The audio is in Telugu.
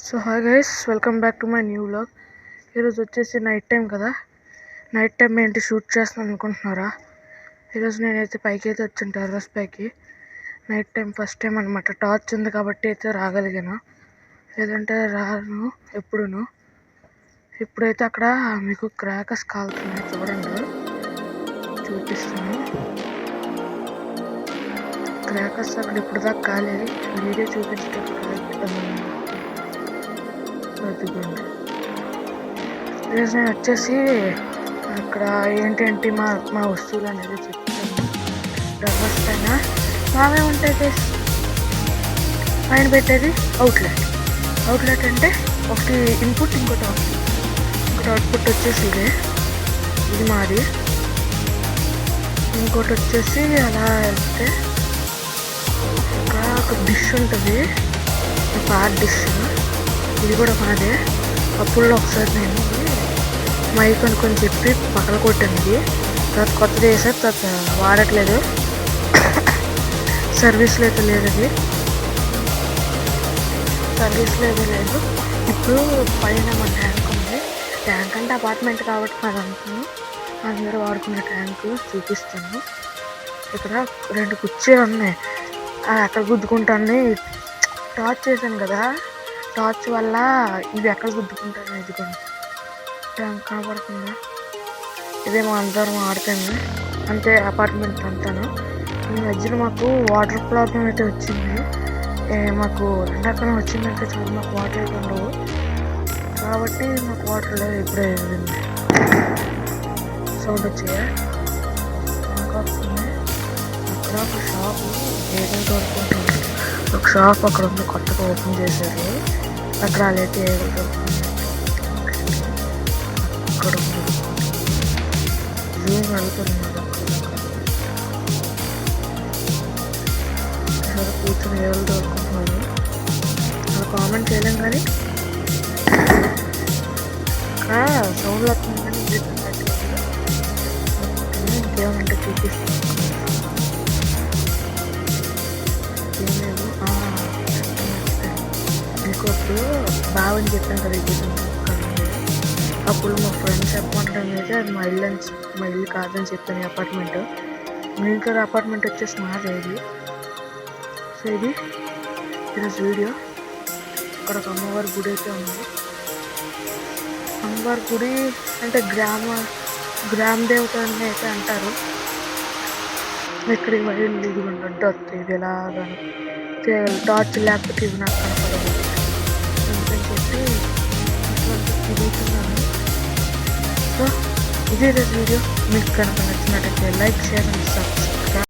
So hi guys, welcome back to my new vlog. ఈరోజు వచ్చేసి నైట్ టైం కదా. నైట్ టైం ఏంటి షూట్ చేస్తున్నాను అనుకుంటున్నారా? ఈరోజు నేనైతే పైకి అయితే వచ్చాను, టెర్రస్ పైకి. నైట్ టైం ఫస్ట్ టైం అనమాట. టార్చ్ ఉంది కాబట్టి అయితే రాగలిగాను, లేదంటే రాను ఎప్పుడును. ఇప్పుడైతే అక్కడ మీకు క్రాకర్స్ కాలుతున్నాయి, చూడండి, చూపిస్తాను. క్రాకర్స్ అక్కడ ఇప్పుడు దాకా కాలేదు, వీడియో చూపించేటప్పుడు అదిగోండి. ఈరోజు నేను వచ్చేసి అక్కడ ఏంటంటే మా వస్తువులు అనేది చెప్తాను. టెర్రస్ పైన బాగా ఉంటాయి గైస్. పైన పెట్టేది అవుట్లెట్ అంటే ఒకటి ఇన్పుట్, ఇంకోటి అవుట్పుట్ వచ్చేసి ఇది మాది. ఇంకోటి వచ్చేసి అలా వెళ్తే ఇక్కడ ఒక డిష్ ఉంటుంది, పార్ట్ డిష్. ఇది కూడా మాదే. అప్పుడు ఒకసారి నేను మైక్ అనుకొని చెప్పి పక్కన కొట్టాను. ఇది తర్వాత కొత్తది వేసారు, తర్వాత వాడట్లేదు, సర్వీస్లో అయితే లేదు. అది సర్వీస్లో అయితే లేదు. ఇప్పుడు పైన మా ట్యాంక్ ఉంది. ట్యాంక్ అంటే అపార్ట్మెంట్ కాబట్టి మాది అనుకున్నాను. అందరూ వాడుకునే ట్యాంక్ చూపిస్తాను. ఇక్కడ 2 కుర్చీలు ఉన్నాయి, అక్కడ గుద్దుకుంటాను. టార్చ్ చేశాను కదా, టార్చ్ వల్ల ఇవి ఎక్కడ గుద్దుకుంటాను. ఇదిగోండి, ట్యాంక్ కనపడుతుందా? ఇదే మా అందరం ఆడుతాము అంతే, అపార్ట్మెంట్ అంతాను. ఈ మధ్యన మాకు వాటర్ ప్రాబ్లం అయితే వచ్చింది. మాకు ఎండాకాలం వచ్చిందంటే చూడు, మాకు వాటర్ అయితే ఉండవు కాబట్టి మాకు వాటర్ లేదు. ఇప్పుడే సౌండ్ వచ్చాయా? వస్తుంది. అక్కడ ఒక షాపు ఏదో దొరుకుంటుంది. ఒక షాప్ అక్కడ ఉంది, కొత్తగా ఓపెన్ చేశారు. అక్కడ అయితే ఏదో దొరుకుతుంది. అక్కడ ఉంది, జూమ్ వెళ్తున్నారు. అక్కడ కూర్చొని ఏదో దొరుకుతున్నారు. అక్కడ కామెంట్ చేయలేం కానీ అక్కడ సౌండ్ వస్తుంది. కానీ ఇంకేమంటే చూపిస్తాను. ఇంకొకటి బావని చెప్పాను కదా, ఇది అప్పుడు మా ఫ్రెండ్స్ చెప్పమంటాం అయితే అది మా ఇల్లు కాదని చెప్పాను. అపార్ట్మెంట్ గ్రీన్ కలర్ అపార్ట్మెంట్ వచ్చేసి మాదే ఇది. సో ఇది ఈరోజు వీడియో. అక్కడ ఒక అమ్మవారి గుడి అయితే ఉంది. అమ్మవారి గుడి అంటే గ్రామ దేవత అని అయితే అంటారు. ఇక్కడికి వైర్లు ఇది ఉండొద్దు వస్తాయి, ఇది ఎలాగని టార్చ్ లేకపోతే ఇవి నాకు కనపడదు అని చెప్పి తిరుగుతున్నాను. సో ఇదే వీడియో. మీకు కనుక నచ్చినట్టయితే లైక్, షేర్ అండ్ సబ్స్క్రైబ్.